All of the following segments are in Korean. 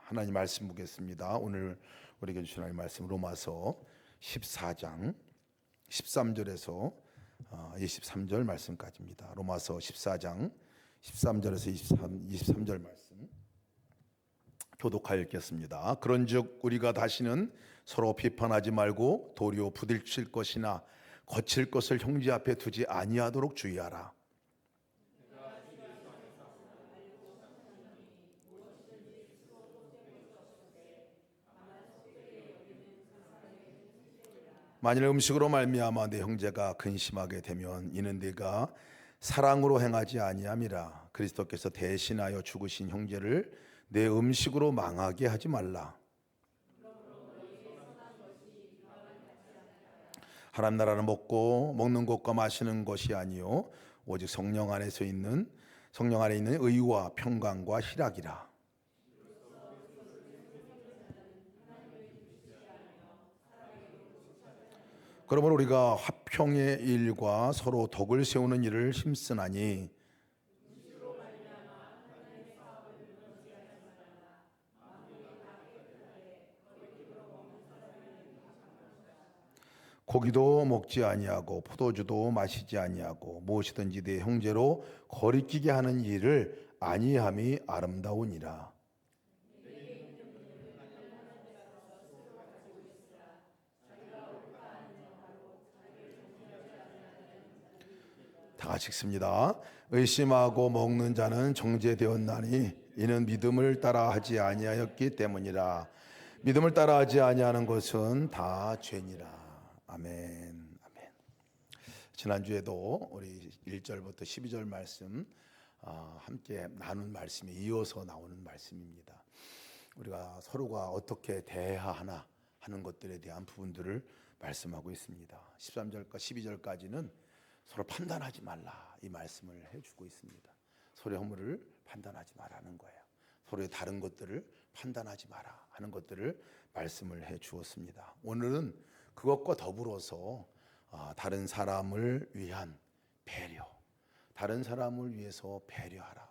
하나님 말씀 보겠습니다. 오늘 우리에게 주신 하나님 말씀 로마서 14장 13절에서 23절 말씀까지입니다. 로마서 14장 13절에서 23절 말씀 교독하여 읽겠습니다. 그런즉 우리가 다시는 서로 비판하지 말고 도리어 부딪힐 것이나 거칠 것을 형제 앞에 두지 아니하도록 주의하라. 만일 음식으로 말미암아 내 형제가 근심하게 되면 이는 네가 사랑으로 행하지 아니함이라. 그리스도께서 대신하여 죽으신 형제를 내 음식으로 망하게 하지 말라. 하나님 나라는 먹는 것과 마시는 것이 아니요 오직 성령 안에 있는 의와 평강과 희락이라. 그러므로 우리가 화평의 일과 서로 덕을 세우는 일을 힘쓰나니 고기도 먹지 아니하고 포도주도 마시지 아니하고 무엇이든지 내 형제로 거리끼게 하는 일을 아니함이 아름다우니라. 다 같이 읽습니다. 의심하고 먹는 자는 정죄되었나니 이는 믿음을 따라하지 아니하였기 때문이라. 믿음을 따라하지 아니하는 것은 다 죄니라. 아멘. 아멘. 지난주에도 우리 1절부터 12절 말씀 함께 나눈 말씀이 이어서 나오는 말씀입니다. 우리가 서로가 어떻게 대해야 하나 하는 것들에 대한 부분들을 말씀하고 있습니다. 13절과 12절까지는 서로 판단하지 말라 이 말씀을 해주고 있습니다. 서로의 허물을 판단하지 말라는 거예요. 서로의 다른 것들을 판단하지 마라 하는 것들을 말씀을 해 주었습니다. 오늘은 그것과 더불어서 다른 사람을 위한 배려, 다른 사람을 위해서 배려하라.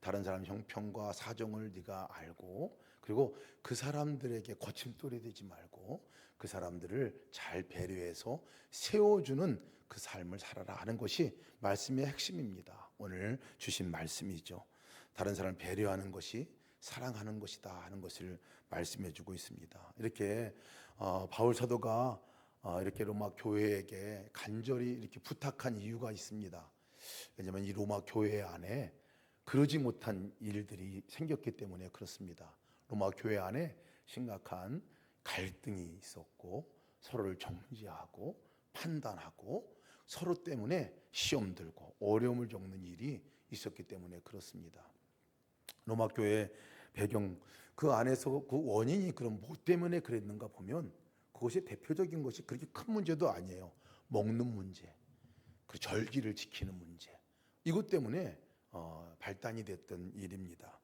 다른 사람 형편과 사정을 네가 알고 그리고 그 사람들에게 거침돌이 되지 말고 그 사람들을 잘 배려해서 세워주는 그 삶을 살아라 하는 것이 말씀의 핵심입니다. 오늘 주신 말씀이죠. 다른 사람을 배려하는 것이 사랑하는 것이다 하는 것을 말씀해 주고 있습니다. 이렇게 바울 사도가 이렇게 로마 교회에게 간절히 이렇게 부탁한 이유가 있습니다. 왜냐하면 이 로마 교회 안에 그러지 못한 일들이 생겼기 때문에 그렇습니다. 로마 교회 안에 심각한 갈등이 있었고 서로를 정죄하고 판단하고 서로 때문에 시험 들고 어려움을 겪는 일이 있었기 때문에 그렇습니다. 로마 교회 배경 그 안에서 그 원인이 그럼 뭐 때문에 그랬는가 보면 그것이 대표적인 것이 그렇게 큰 문제도 아니에요. 먹는 문제, 그 절기를 지키는 문제 이것 때문에 발단이 됐던 일입니다.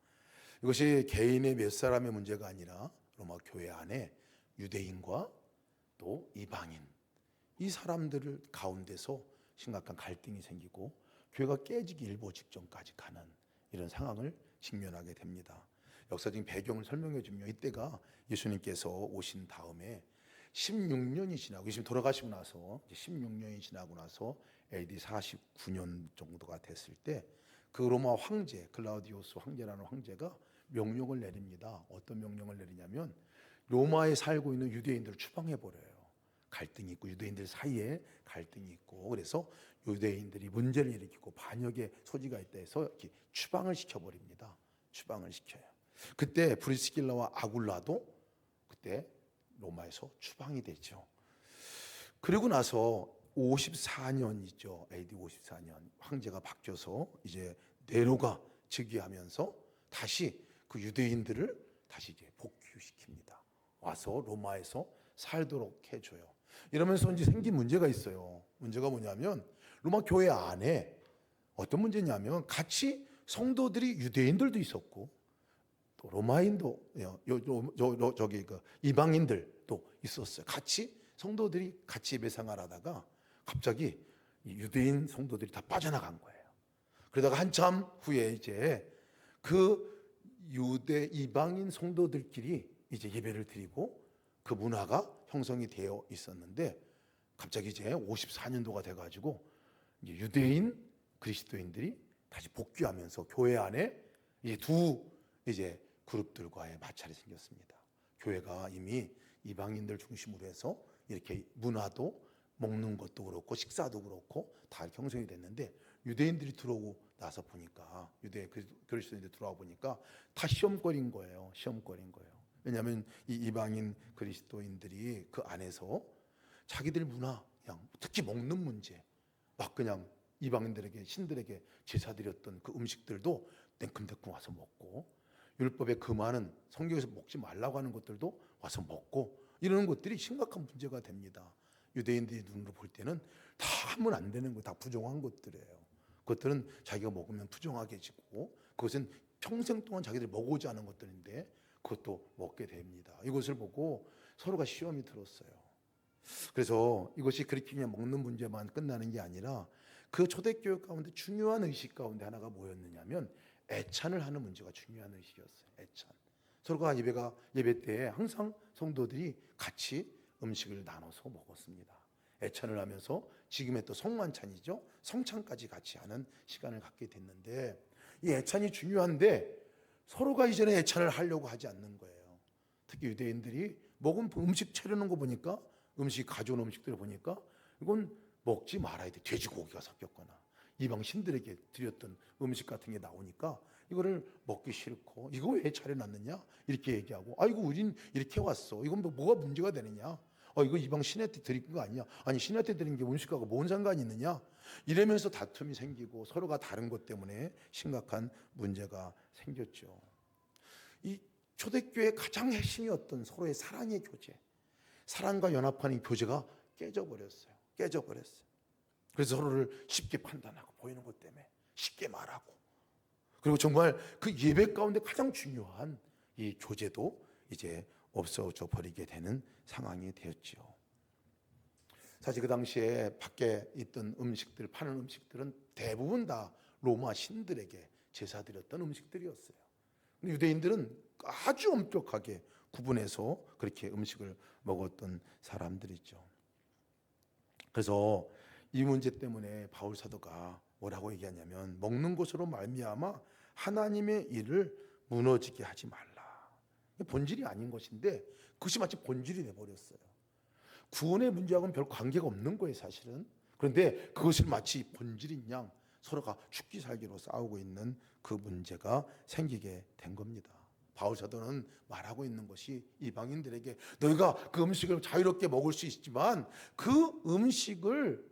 이것이 개인의 몇 사람의 문제가 아니라 로마 교회 안에 유대인과 또 이방인 이 사람들을 가운데서 심각한 갈등이 생기고 교회가 깨지기 일보 직전까지 가는 이런 상황을 직면하게 됩니다. 역사적인 배경을 설명해 주면 이때가 예수님께서 오신 다음에 16년이 지나고 예수님 돌아가시고 나서 16년이 지나고 나서 AD 49년 정도가 됐을 때 그 로마 황제 클라우디우스 황제라는 황제가 명령을 내립니다. 어떤 명령을 내리냐면 로마에 살고 있는 유대인들을 추방해 버려요. 갈등이 있고 유대인들 사이에 갈등이 있고 그래서 유대인들이 문제를 일으키고 반역의 소지가 있다 해서 이렇게 추방을 시켜버립니다. 추방을 시켜요. 그때 브리스길라와 아굴라도 그때 로마에서 추방이 되죠. 그리고 나서 54년이죠. AD 54년 황제가 바뀌어서 이제 네로가 즉위하면서 다시 그 유대인들을 다시 이제 복귀시킵니다. 와서 로마에서 살도록 해줘요. 이러면서 이제 생긴 문제가 있어요. 문제가 뭐냐면 로마 교회 안에 어떤 문제냐면 같이 성도들이 유대인들도 있었고 또 로마인도 저기 그 이방인들도 있었어요. 같이 성도들이 같이 예배 생활을 하다가 갑자기 유대인 성도들이 다 빠져나간 거예요. 그러다가 한참 후에 이제 그 유대 이방인 성도들끼리 이제 예배를 드리고 그 문화가 형성이 되어 있었는데, 갑자기 이제 54년도가 돼가지고 이제 유대인 그리스도인들이 다시 복귀하면서 교회 안에 이제 두 이제 그룹들과의 마찰이 생겼습니다. 교회가 이미 이방인들 중심으로 해서 이렇게 문화도 먹는 것도 그렇고 식사도 그렇고 다 이렇게 형성이 됐는데, 유대인들이 들어오고 나서 보니까, 유대 그리스도인들이 들어와 보니까 다 시험거리인 거예요. 시험거리인 거예요. 왜냐하면 이 이방인 그리스도인들이 그 안에서 자기들 문화, 그냥 특히 먹는 문제, 막 그냥 이방인들에게, 신들에게 제사 드렸던 그 음식들도 땡큼땡큼 와서 먹고, 율법에 금하는, 성경에서 먹지 말라고 하는 것들도 와서 먹고, 이러는 것들이 심각한 문제가 됩니다. 유대인들이 눈으로 볼 때는 다 하면 안 되는 거, 다 부정한 것들이에요. 그것들은 자기가 먹으면 부정하게 지고, 그것은 평생 동안 자기들이 먹어오지 않은 것들인데 그것도 먹게 됩니다. 이것을 보고 서로가 시험이 들었어요. 그래서 이것이 그렇게 그냥 먹는 문제만 끝나는 게 아니라, 그 초대교회 가운데 중요한 의식 가운데 하나가 뭐였느냐면, 애찬을 하는 문제가 중요한 의식이었어요. 애찬. 서로가 예배 때에 항상 성도들이 같이 음식을 나눠서 먹었습니다. 애찬을 하면서 지금의 또 성만찬이죠. 성찬까지 같이 하는 시간을 갖게 됐는데, 이 애찬이 중요한데 서로가 이전에 애찬을 하려고 하지 않는 거예요. 특히 유대인들이 먹은 음식 차려놓은 거 보니까, 음식 가져온 음식들을 보니까 이건 먹지 말아야 돼. 돼지고기가 섞였거나 이방 신들에게 드렸던 음식 같은 게 나오니까 이거를 먹기 싫고, 이거 왜 차려놨느냐 이렇게 얘기하고, 이거 우린 이렇게 왔어, 이건 뭐가 문제가 되느냐, 이거 이방 신한테 드린 거 아니야, 아니 신한테 드린 게 음식하고 뭔 상관이 있느냐, 이러면서 다툼이 생기고 서로가 다른 것 때문에 심각한 문제가 생겼죠. 이 초대교회의 가장 핵심이었던 서로의 사랑의 교제, 사랑과 연합하는 교제가 깨져버렸어요. 그래서 서로를 쉽게 판단하고, 보이는 것 때문에 쉽게 말하고, 그리고 정말 그 예배 가운데 가장 중요한 이 교제도 이제 없어져 버리게 되는 상황이 되었죠. 사실 그 당시에 밖에 있던 음식들, 파는 음식들은 대부분 다 로마 신들에게 제사 드렸던 음식들이었어요. 근데 유대인들은 아주 엄격하게 구분해서 그렇게 음식을 먹었던 사람들이죠. 그래서 이 문제 때문에 바울 사도가 뭐라고 얘기하냐면, 먹는 것으로 말미암아 하나님의 일을 무너지게 하지 말라. 본질이 아닌 것인데 그것이 마치 본질이 돼버렸어요. 구원의 문제하고는 별 관계가 없는 거예요, 사실은. 그런데 그것을 마치 본질인 양 서로가 죽기 살기로 싸우고 있는 그 문제가 생기게 된 겁니다. 바울 사도는 말하고 있는 것이, 이방인들에게 너희가 그 음식을 자유롭게 먹을 수 있지만 그 음식을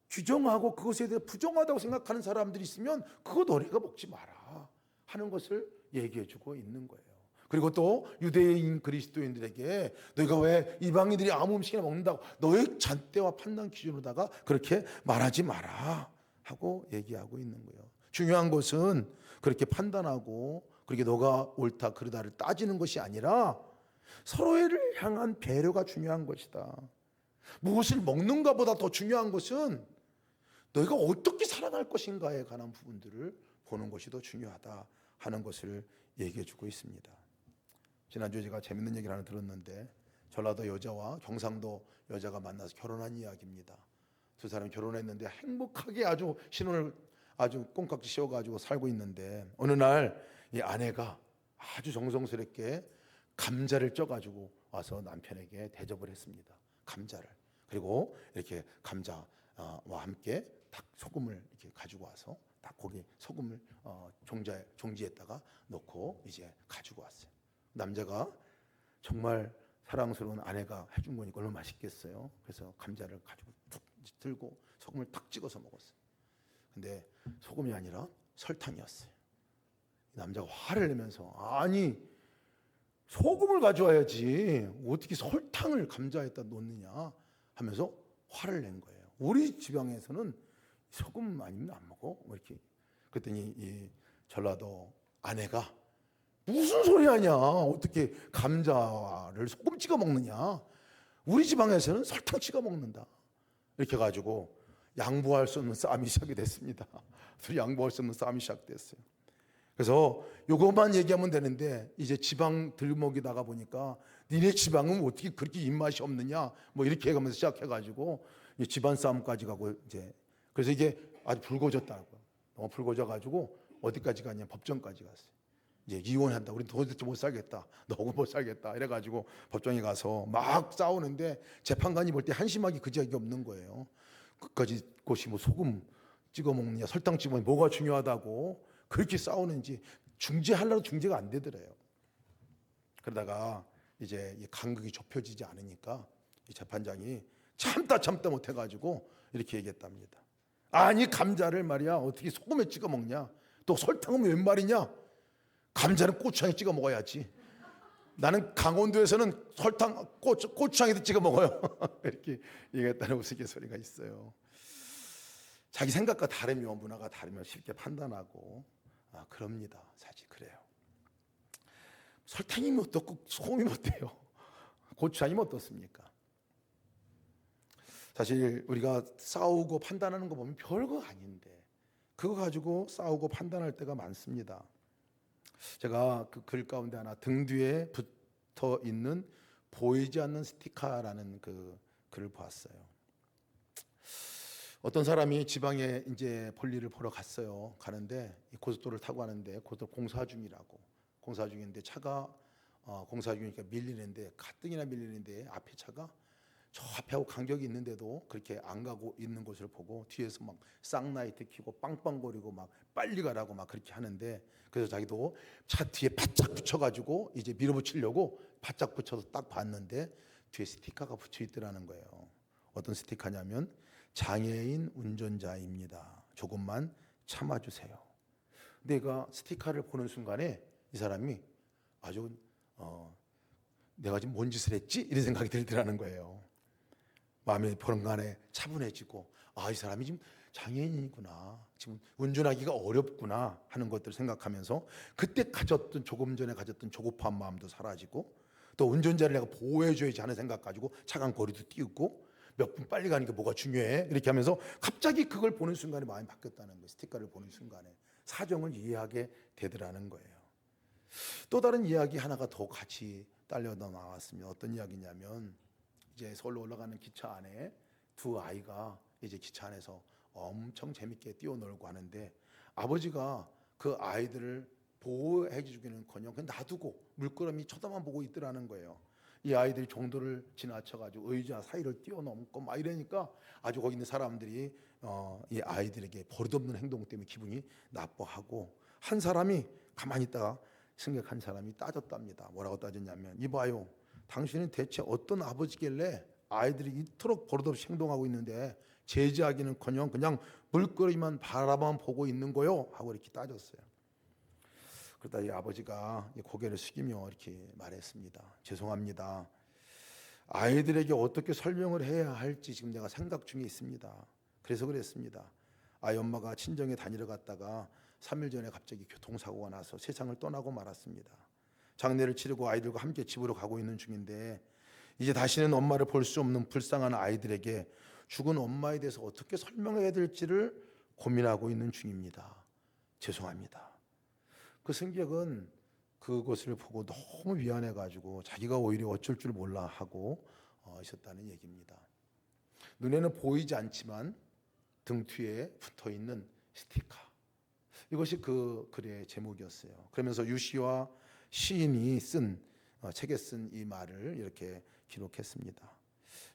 규정하고 그것에 대해 부정하다고 생각하는 사람들이 있으면 그거 너희가 먹지 마라 하는 것을 얘기해 주고 있는 거예요. 그리고 또 유대인 그리스도인들에게 너희가 왜 이방인들이 아무 음식이나 먹는다고 너의 잣대와 판단 기준으로다가 그렇게 말하지 마라 하고 얘기하고 있는 거예요. 중요한 것은 그렇게 판단하고 그렇게 너가 옳다 그르다를 따지는 것이 아니라 서로를 향한 배려가 중요한 것이다. 무엇을 먹는가 보다 더 중요한 것은 너희가 어떻게 살아갈 것인가에 관한 부분들을 보는 것이 더 중요하다 하는 것을 얘기해 주고 있습니다. 지난주에 제가 재밌는 얘기를 하나 들었는데, 전라도 여자와 경상도 여자가 만나서 결혼한 이야기입니다. 두 사람이 결혼했는데 행복하게 아주 신혼을 아주 꽁깍지 씌워가지고 살고 있는데, 어느 날 이 아내가 아주 정성스럽게 감자를 쪄가지고 와서 남편에게 대접을 했습니다. 감자를. 그리고 이렇게 감자와 함께 딱 소금을 이렇게 가지고 와서 딱 거기 소금을 종지에다가 넣고 이제 가지고 왔어요. 남자가 정말 사랑스러운 아내가 해준 거니까 얼마나 맛있겠어요. 그래서 감자를 가지고 툭 들고 소금을 탁 찍어서 먹었어요. 근데 소금이 아니라 설탕이었어요. 남자가 화를 내면서, 아니 소금을 가져와야지 어떻게 설탕을 감자에다 놓느냐 하면서 화를 낸 거예요. 우리 지방에서는 소금 아니면 안 먹어 이렇게. 그랬더니 이 전라도 아내가 무슨 소리 하냐, 어떻게 감자를 소금 찍어 먹느냐, 우리 지방에서는 설탕 찍어 먹는다 이렇게 가지고 양보할 수 없는 싸움이 시작이 됐습니다. 양보할 수 없는 싸움이 시작됐어요. 그래서 요것만 얘기하면 되는데 이제 지방 들먹이 나가 보니까 니네 지방은 어떻게 그렇게 입맛이 없느냐 뭐 이렇게 해가면서 시작해가지고 집안 싸움까지 가고 이제 그래서 이게 아주 불거졌다고요. 너무 불거져가지고 어디까지 가냐 법정까지 갔어요. 이제 이혼한다. 우리 도대체 못 살겠다. 너하고 못 살겠다. 이래가지고 법정에 가서 막 싸우는데 재판관이 볼 때 한심하기 그지하기 없는 거예요. 끝까지 곳이 뭐 소금 찍어 먹느냐 설탕 찍어 먹느냐 뭐가 중요하다고 그렇게 싸우는지 중재하려고 중재가 안 되더래요. 그러다가 이제 이 간극이 좁혀지지 않으니까 이 재판장이 참다 못해가지고 이렇게 얘기했답니다. 아니 감자를 말이야 어떻게 소금에 찍어 먹냐? 또 설탕은 웬 말이냐? 감자는 고추장에 찍어 먹어야지. 나는 강원도에서는 설탕 고추장에도 찍어 먹어요. 이렇게 얘기했다는 우스갯소리가 있어요. 자기 생각과 다르면 문화가 다르면 쉽게 판단하고 그럽니다. 사실 그래요. 설탕이면 어떻고 소금이면 어때요? 고추장이면 어떻습니까? 사실 우리가 싸우고 판단하는 거 보면 별거 아닌데 그거 가지고 싸우고 판단할 때가 많습니다. 제가 그 글 가운데 하나 등 뒤에 붙어 있는 보이지 않는 스티커라는 그 글을 보았어요. 어떤 사람이 지방에 이제 볼일을 보러 갔어요. 가는데 이 고속도로를 타고 가는데 고속도로 공사 중인데 차가 공사 중이니까 밀리는데 가뜩이나 밀리는데 앞에 차가 저 앞에하고 간격이 있는데도 그렇게 안 가고 있는 것을 보고 뒤에서 막 쌍라이트 켜고 빵빵거리고 막 빨리 가라고 막 그렇게 하는데 그래서 자기도 차 뒤에 바짝 붙여가지고 이제 밀어붙이려고 바짝 붙여서 딱 봤는데 뒤에 스티커가 붙여 있더라는 거예요. 어떤 스티커냐면 장애인 운전자입니다. 조금만 참아주세요. 내가 스티커를 보는 순간에 이 사람이 아주 내가 지금 뭔 짓을 했지? 이런 생각이 들더라는 거예요. 마음이 보는간에 차분해지고 이 사람이 지금 장애인이구나, 지금 운전하기가 어렵구나 하는 것들을 생각하면서 그때 조금 전에 가졌던 조급한 마음도 사라지고 또 운전자를 내가 보호해줘야지 하는 생각 가지고 차간 거리도 띄우고 몇 분 빨리 가는 게 뭐가 중요해 이렇게 하면서 갑자기 그걸 보는 순간에 마음이 바뀌었다는 거예요. 스티커를 보는 순간에 사정을 이해하게 되더라는 거예요. 또 다른 이야기 하나가 더 같이 딸려 나왔습니다. 어떤 이야기냐면 이제 서울로 올라가는 기차 안에 두 아이가 이제 기차 안에서 엄청 재밌게 뛰어놀고 하는데 아버지가 그 아이들을 보호해 주기는커녕 그냥 놔두고 물끄러미 쳐다만 보고 있더라는 거예요. 이 아이들이 종도를 지나쳐가지고 의자 사이를 뛰어넘고 막 이러니까 아주 거기 있는 사람들이 이 아이들에게 버릇없는 행동 때문에 기분이 나빠하고 한 사람이 가만히 있다가 승객한 사람이 따졌답니다. 뭐라고 따졌냐면 이봐요, 당신은 대체 어떤 아버지길래 아이들이 이토록 버릇없이 행동하고 있는데 제지하기는커녕 그냥 물끄러미만 바라만 보고 있는 거요? 하고 이렇게 따졌어요. 그러다 이 아버지가 고개를 숙이며 이렇게 말했습니다. 죄송합니다. 아이들에게 어떻게 설명을 해야 할지 지금 내가 생각 중에 있습니다. 그래서 그랬습니다. 아이 엄마가 친정에 다니러 갔다가 3일 전에 갑자기 교통사고가 나서 세상을 떠나고 말았습니다. 장례를 치르고 아이들과 함께 집으로 가고 있는 중인데 이제 다시는 엄마를 볼 수 없는 불쌍한 아이들에게 죽은 엄마에 대해서 어떻게 설명해야 될지를 고민하고 있는 중입니다. 죄송합니다. 그 승객은 그것을 보고 너무 미안해가지고 자기가 오히려 어쩔 줄 몰라 하고 있었다는 얘기입니다. 눈에는 보이지 않지만 등 뒤에 붙어있는 스티커, 이것이 그 글의 제목이었어요. 그러면서 유시와 시인이 책에 쓴 이 말을 이렇게 기록했습니다.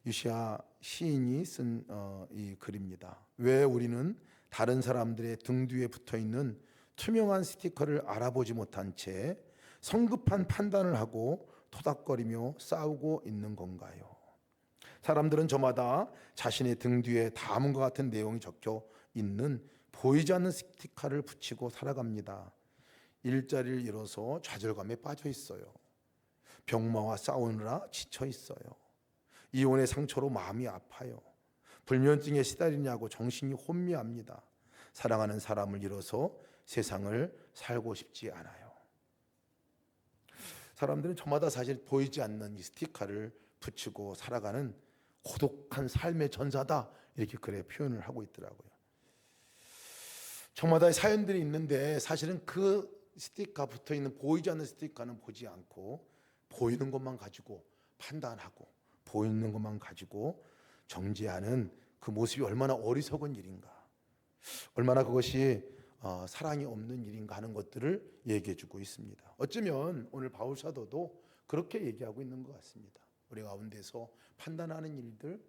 유시아 시인이 쓴 이 글입니다. 왜 우리는 다른 사람들의 등 뒤에 붙어있는 투명한 스티커를 알아보지 못한 채 성급한 판단을 하고 토닥거리며 싸우고 있는 건가요? 사람들은 저마다 자신의 등 뒤에 다음과 같은 내용이 적혀 있는 보이지 않는 스티커를 붙이고 살아갑니다. 일자리를 잃어서 좌절감에 빠져 있어요. 병마와 싸우느라 지쳐 있어요. 이혼의 상처로 마음이 아파요. 불면증에 시달리냐고 정신이 혼미합니다. 사랑하는 사람을 잃어서 세상을 살고 싶지 않아요. 사람들은 저마다 사실 보이지 않는 이 스티커를 붙이고 살아가는 고독한 삶의 전사다, 이렇게 글에 표현을 하고 있더라고요. 저마다의 사연들이 있는데 사실은 그 스티커 붙어 있는 보이지 않는 스티커는 보지 않고 보이는 것만 가지고 판단하고 보이는 것만 가지고 정죄하는 그 모습이 얼마나 어리석은 일인가, 얼마나 그것이 사랑이 없는 일인가 하는 것들을 얘기해 주고 있습니다. 어쩌면 오늘 바울 사도도 그렇게 얘기하고 있는 것 같습니다. 우리 가운데서 판단하는 일들,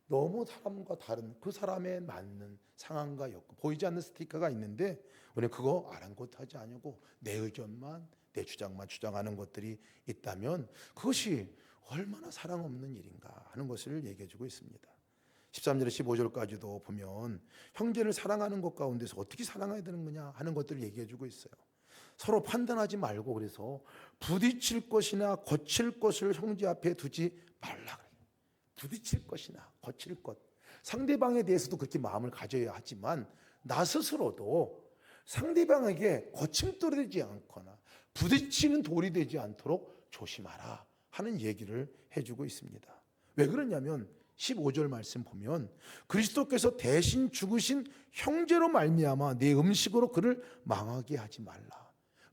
너무 사람과 다른 그 사람에 맞는 상황과 엮고 보이지 않는 스티커가 있는데 우리는 그거 아랑곳하지 않고 내 의견만, 내 주장만 주장하는 것들이 있다면 그것이 얼마나 사랑 없는 일인가 하는 것을 얘기해 주고 있습니다. 13절에 15절까지도 보면 형제를 사랑하는 것 가운데서 어떻게 사랑해야 되는 거냐 하는 것들을 얘기해 주고 있어요. 서로 판단하지 말고, 그래서 부딪힐 것이나 거칠 것을 형제 앞에 두지 말라. 부딪힐 것이나 거칠 것, 상대방에 대해서도 그렇게 마음을 가져야 하지만 나 스스로도 상대방에게 거침돌이 되지 않거나 부딪히는 돌이 되지 않도록 조심하라 하는 얘기를 해주고 있습니다. 왜 그러냐면 15절 말씀 보면 그리스도께서 대신 죽으신 형제로 말미암아 내 음식으로 그를 망하게 하지 말라.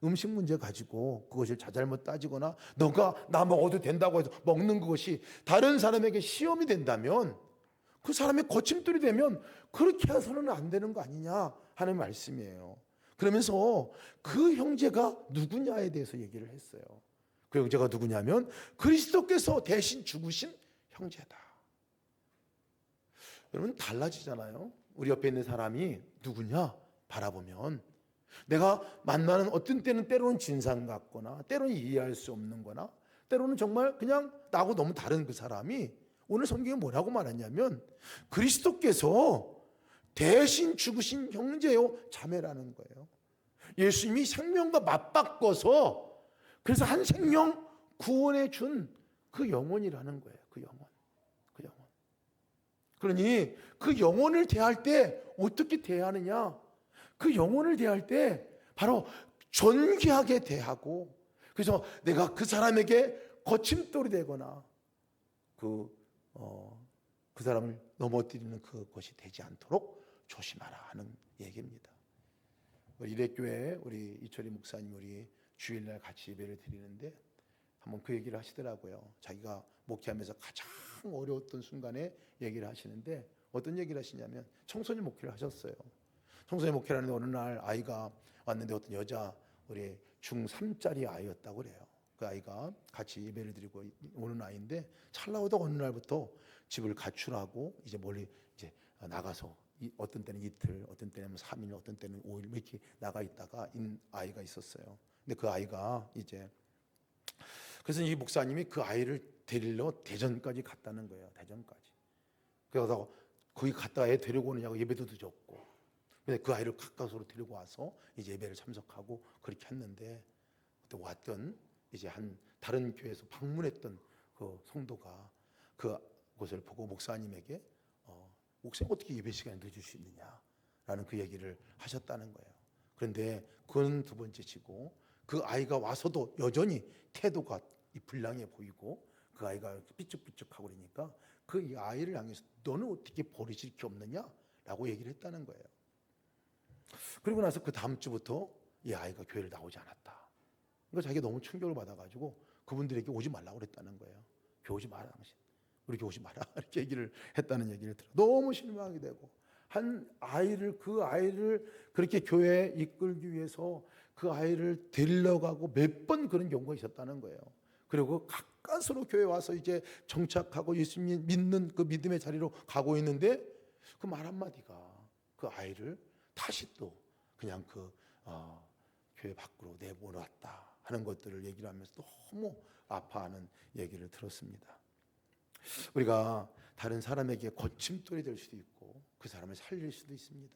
음식 문제 가지고 그것을 자잘못 따지거나 너가 나 먹어도 된다고 해서 먹는 그것이 다른 사람에게 시험이 된다면, 그 사람의 거침돌이 되면 그렇게 해서는 안 되는 거 아니냐 하는 말씀이에요. 그러면서 그 형제가 누구냐에 대해서 얘기를 했어요. 그 형제가 누구냐면 그리스도께서 대신 죽으신 형제다. 여러분, 달라지잖아요. 우리 옆에 있는 사람이 누구냐 바라보면 내가 만나는 어떤 때는 때로는 진상 같거나 때로는 이해할 수 없는 거나 때로는 정말 그냥 나하고 너무 다른 그 사람이, 오늘 성경이 뭐라고 말하냐면 그리스도께서 대신 죽으신 형제요 자매라는 거예요. 예수님이 생명과 맞바꿔서 그래서 한 생명 구원해 준 그 영혼이라는 거예요. 그 영혼. 그러니 그 영혼을 대할 때 어떻게 대하느냐? 그 영혼을 대할 때 바로 존귀하게 대하고, 그래서 내가 그 사람에게 거침돌이 되거나 그 사람을 넘어뜨리는 그것이 되지 않도록 조심하라 하는 얘기입니다. 우리 이래교회 우리 이철희 목사님 우리 주일날 같이 예배를 드리는데 한번 그 얘기를 하시더라고요. 자기가 목회하면서 가장 어려웠던 순간에 얘기를 하시는데 어떤 얘기를 하시냐면 청소년 목회를 하셨어요. 청소년 목회를 하는데 어느 날 아이가 왔는데 어떤 여자 우리 중3짜리 아이였다고 그래요. 그 아이가 같이 예배를 드리고 오는 아이인데 찰나오다 어느 날부터 집을 가출하고 이제 멀리 이제 나가서 어떤 때는 이틀, 어떤 때는 3일, 어떤 때는 5일 이렇게 나가 있다가 인 아이가 있었어요. 근데 그 아이가 이제 그래서 이 목사님이 그 아이를 데리러 대전까지 갔다는 거예요. 대전까지. 그래서 거기 갔다 애 데리고 오느냐고 예배도 늦었고. 근데 그 아이를 가까스로 데리고 와서 이제 예배를 참석하고 그렇게 했는데 그때 왔던 이제 한 다른 교회에서 방문했던 그 성도가 그곳을 보고 목사님에게 목사님 어떻게 예배 시간에 늦을 수 있느냐라는 그 얘기를 하셨다는 거예요. 그런데 그건 두 번째치고 그 아이가 와서도 여전히 태도가 불량해 보이고 그 아이가 삐죽삐죽하고 그러니까 그 아이를 향해서 너는 어떻게 버리실 게 없느냐라고 얘기를 했다는 거예요. 그리고 나서 그 다음 주부터 이 아이가 교회를 나오지 않았다. 그러니까 자기가 너무 충격을 받아가지고 그분들에게 오지 말라고 그랬다는 거예요. 교회 오지 마라 당신. 우리 교회 오지 마라 이렇게 얘기를 했다는 얘기를 들어 너무 실망이 되고, 한 아이를 그 아이를 그렇게 교회에 이끌기 위해서 그 아이를 데리러 가고 몇 번 그런 경우가 있었다는 거예요. 그리고 가까스로 교회 와서 이제 정착하고 예수님 믿는 그 믿음의 자리로 가고 있는데 그 말 한마디가 그 아이를 다시 또 그냥 교회 밖으로 내보냈다 하는 것들을 얘기를 하면서 너무 아파하는 얘기를 들었습니다. 우리가 다른 사람에게 거침돌이 될 수도 있고 그 사람을 살릴 수도 있습니다.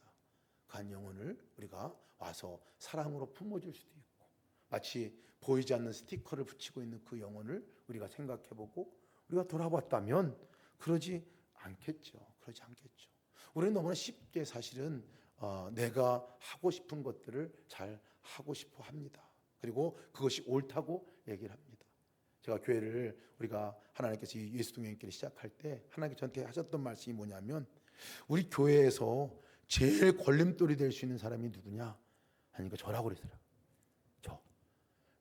그 한 영혼을 우리가 와서 사랑으로 품어줄 수도 있고, 마치 보이지 않는 스티커를 붙이고 있는 그 영혼을 우리가 생각해보고 우리가 돌아봤다면 그러지 않겠죠. 우리는 너무나 쉽게 사실은 내가 하고 싶은 것들을 잘 하고 싶어 합니다. 그리고 그것이 옳다고 얘기를 합니다. 제가 교회를 우리가 하나님께서 예수 동행길을 시작할 때 하나님께서 저한테 하셨던 말씀이 뭐냐면 우리 교회에서 제일 걸림돌이 될 수 있는 사람이 누구냐 하니까 저라고 그러더라고요.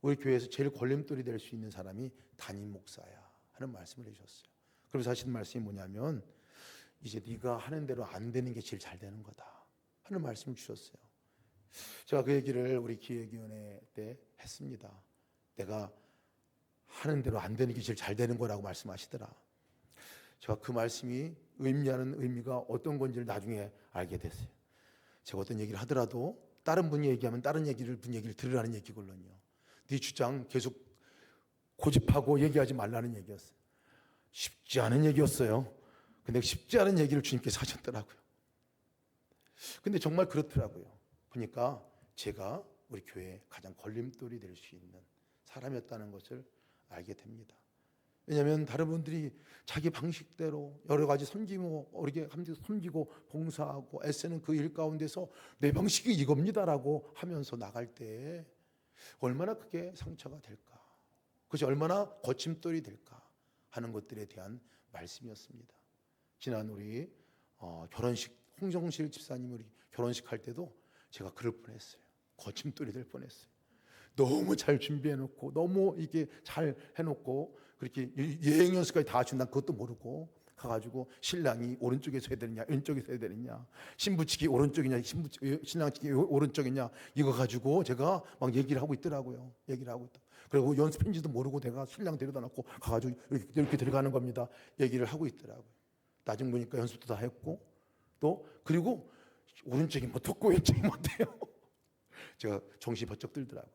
우리 교회에서 제일 걸림돌이 될 수 있는 사람이 담임 목사야 하는 말씀을 해주셨어요. 그래서 하시는 말씀이 뭐냐면 이제 네가 하는 대로 안 되는 게 제일 잘 되는 거다 하는 말씀을 주셨어요. 제가 그 얘기를 우리 기획위원회 때 했습니다. 내가 하는 대로 안 되는 게 제일 잘 되는 거라고 말씀하시더라. 제가 그 말씀이 의미하는 의미가 어떤 건지를 나중에 알게 됐어요. 제가 어떤 얘기를 하더라도 다른 분이 얘기하면 다른 분 얘기를 들으라는 얘기거든요. 네 주장 계속 고집하고 얘기하지 말라는 얘기였어요. 쉽지 않은 얘기였어요. 근데 쉽지 않은 얘기를 주님께서 하셨더라고요. 근데 정말 그렇더라고요. 보니까 제가 우리 교회에 가장 걸림돌이 될 수 있는 사람이었다는 것을 알게 됩니다. 왜냐하면 다른 분들이 자기 방식대로 여러 가지 섬기고 봉사하고 애쓰는 그 일 가운데서 내 방식이 이겁니다라고 하면서 나갈 때 얼마나 크게 상처가 될까, 그것이 얼마나 거침돌이 될까 하는 것들에 대한 말씀이었습니다. 지난 우리 결혼식, 홍정실 집사님 우리 결혼식 할 때도 제가 그럴 뻔했어요. 거침돌이 될 뻔했어요. 너무 잘 준비해놓고 너무 이게 잘 해놓고 그렇게 예행 연습까지 다 준다 그것도 모르고 가가지고 신랑이 오른쪽에서 해야 되느냐 왼쪽에서 해야 되느냐 신부치기 오른쪽이냐 신랑치기 오른쪽이냐 이거 가지고 제가 막 얘기를 하고 있더라고요. 얘기를 하고 있다. 그리고 연습했는지도 모르고 내가 신랑 데려다 놓고 가가지고 이렇게 들어가는 겁니다. 얘기를 하고 있더라고요. 나중 보니까 연습도 다 했고 또 그리고 오른쪽이 뭐 덥고 왼쪽이 못해요. 제가 정신이 번쩍 들더라고요.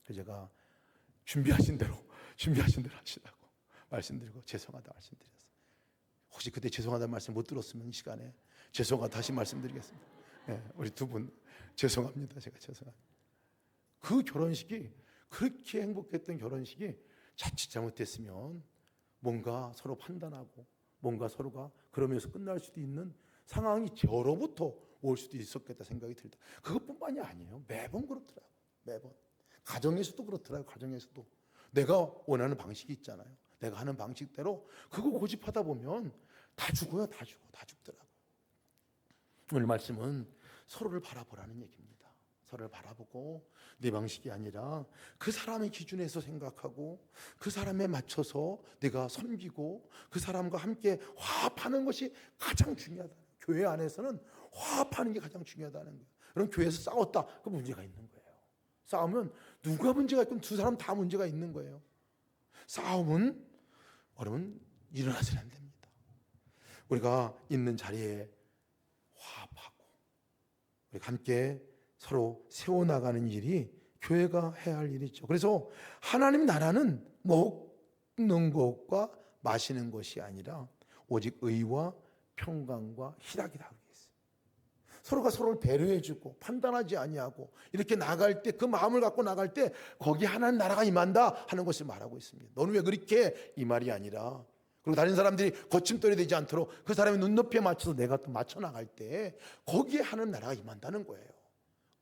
그래서 제가 준비하신 대로 하시라고 말씀드리고 죄송하다 말씀드렸어요. 혹시 그때 죄송하다는 말씀 못 들었으면 이 시간에 죄송하다 다시 말씀드리겠습니다. 네, 우리 두 분 죄송합니다. 제가 죄송합니다. 그 결혼식이 그렇게 행복했던 결혼식이 자칫 잘못됐으면 뭔가 서로 판단하고 뭔가 서로가 그러면서 끝날 수도 있는 상황이 저로부터 올 수도 있었겠다 생각이 들다. 그것뿐만이 아니에요. 매번 그렇더라고요. 매번. 가정에서도 그렇더라고요. 가정에서도. 내가 원하는 방식이 있잖아요. 내가 하는 방식대로 그거 고집하다 보면 다 죽어요. 다 죽더라고요. 오늘 말씀은 서로를 바라보라는 얘기입니다. 서로를 바라보고 내 방식이 아니라 그 사람의 기준에서 생각하고 그 사람에 맞춰서 내가 섬기고 그 사람과 함께 화합하는 것이 가장 중요하다. 교회 안에서는 화합하는 게 가장 중요하다는 거예요. 그럼 교회에서 싸웠다. 그 문제가 있는 거예요. 싸우면 누가 문제가 있건 두 사람 다 문제가 있는 거예요. 싸움은 여러분 일어나서는 안 됩니다. 우리가 있는 자리에 화합하고 우리가 함께 서로 세워나가는 일이 교회가 해야 할 일이죠. 그래서 하나님 나라는 먹는 것과 마시는 것이 아니라 오직 의와 평강과 희락이다. 서로가 서로를 배려해주고 판단하지 아니하고 이렇게 나갈 때 그 마음을 갖고 나갈 때 거기 하나님 나라가 임한다 하는 것을 말하고 있습니다. 너는 왜 그렇게 이 말이 아니라 그리고 다른 사람들이 거침돌이 되지 않도록 그 사람의 눈높이에 맞춰서 내가 또 맞춰 나갈 때 거기에 하나님 나라가 임한다는 거예요.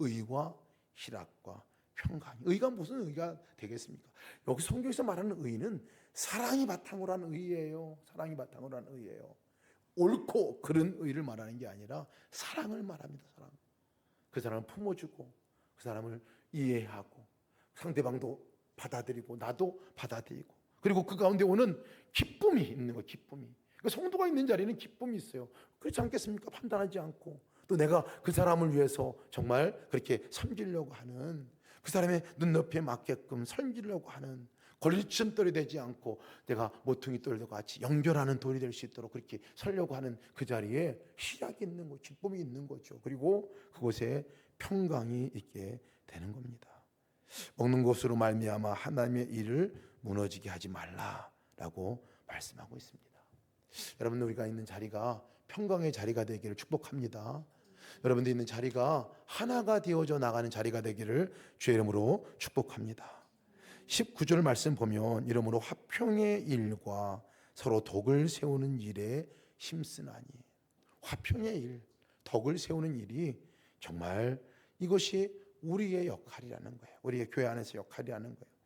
의와 희락과 평강. 의가 무슨 의가 되겠습니까? 여기 성경에서 말하는 의는 사랑이 바탕으로 한 의예요. 사랑이 바탕으로 한 의예요. 옳고 그런 의를 말하는 게 아니라 사랑을 말합니다. 사랑. 그 사람을 품어주고 그 사람을 이해하고 상대방도 받아들이고 나도 받아들이고 그리고 그 가운데 오는 기쁨이 있는 거예요. 기쁨이. 그러니까 성도가 있는 자리는 기쁨이 있어요. 그렇지 않겠습니까? 판단하지 않고 또 내가 그 사람을 위해서 정말 그렇게 섬기려고 하는 그 사람의 눈높이에 맞게끔 섬기려고 하는 걸림돌이 되지 않고 내가 모퉁이 돌과 같이 연결하는 돌이 될 수 있도록 그렇게 서려고 하는 그 자리에 희락이 있는 거, 기쁨이 있는 거죠. 그리고 그곳에 평강이 있게 되는 겁니다. 먹는 것으로 말미암아 하나님의 일을 무너지게 하지 말라라고 말씀하고 있습니다. 여러분 우리가 있는 자리가 평강의 자리가 되기를 축복합니다. 여러분들 있는 자리가 하나가 되어져 나가는 자리가 되기를 주의 이름으로 축복합니다. 19절 말씀 보면 이러므로 화평의 일과 서로 덕을 세우는 일에 힘쓰나니 화평의 일, 덕을 세우는 일이 정말 이것이 우리의 역할이라는 거예요. 우리의 교회 안에서 역할이라는 거예요.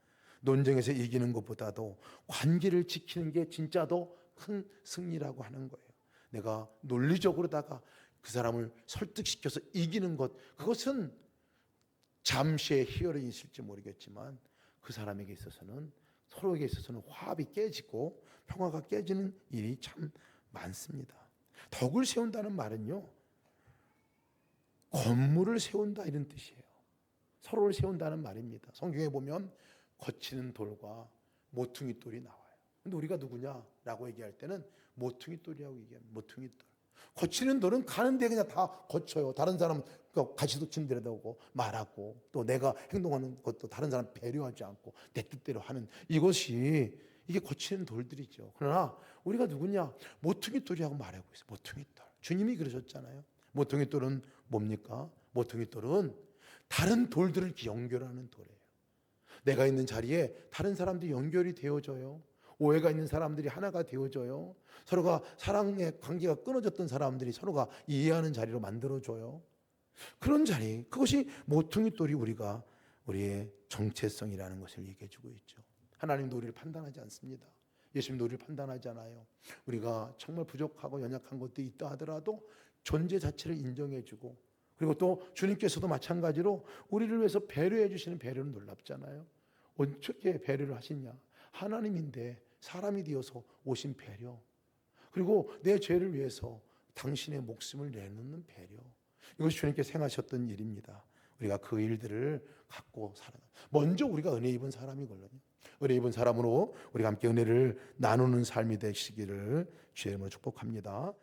논쟁에서 이기는 것보다도 관계를 지키는 게 진짜 더 큰 승리라고 하는 거예요. 내가 논리적으로다가 그 사람을 설득시켜서 이기는 것, 그것은 잠시의 희열이 있을지 모르겠지만 그 사람에게 있어서는, 서로에게 있어서는 화합이 깨지고 평화가 깨지는 일이 참 많습니다. 덕을 세운다는 말은요, 건물을 세운다 이런 뜻이에요. 서로를 세운다는 말입니다. 성경에 보면 거치는 돌과 모퉁이 돌이 나와요. 근데 우리가 누구냐라고 얘기할 때는 모퉁이 돌이라고 얘기합니다. 모퉁이 돌. 거치는 돌은 가는데 그냥 다 거쳐요. 다른 사람 가시도 친데려다오고 말하고, 또 내가 행동하는 것도 다른 사람 배려하지 않고 내 뜻대로 하는, 이게 거치는 돌들이죠. 그러나 우리가 누구냐? 모퉁이 돌이라고 말하고 있어요. 모퉁이 돌. 주님이 그러셨잖아요. 모퉁이 돌은 뭡니까? 모퉁이 돌은 다른 돌들을 연결하는 돌이에요. 내가 있는 자리에 다른 사람들이 연결이 되어져요. 오해가 있는 사람들이 하나가 되어져요. 서로가 사랑의 관계가 끊어졌던 사람들이 서로가 이해하는 자리로 만들어줘요. 그런 자리, 그것이 모퉁이 돌이 우리의 정체성이라는 것을 얘기해주고 있죠. 하나님도 우리를 판단하지 않습니다. 예수님도 우리를 판단하지 않아요. 우리가 정말 부족하고 연약한 것도 있다 하더라도 존재 자체를 인정해주고, 그리고 또 주님께서도 마찬가지로 우리를 위해서 배려해 주시는 배려는 놀랍잖아요. 어떻게 배려를 하시냐? 하나님인데 사람이 되어서 오신 배려, 그리고 내 죄를 위해서 당신의 목숨을 내놓는 배려, 이것이 주님께서 행하셨던 일입니다. 우리가 그 일들을 갖고 살아가. 먼저 우리가 은혜 입은 사람이거든요. 은혜 입은 사람으로 우리가 함께 은혜를 나누는 삶이 되시기를 주의 이름으로 축복합니다.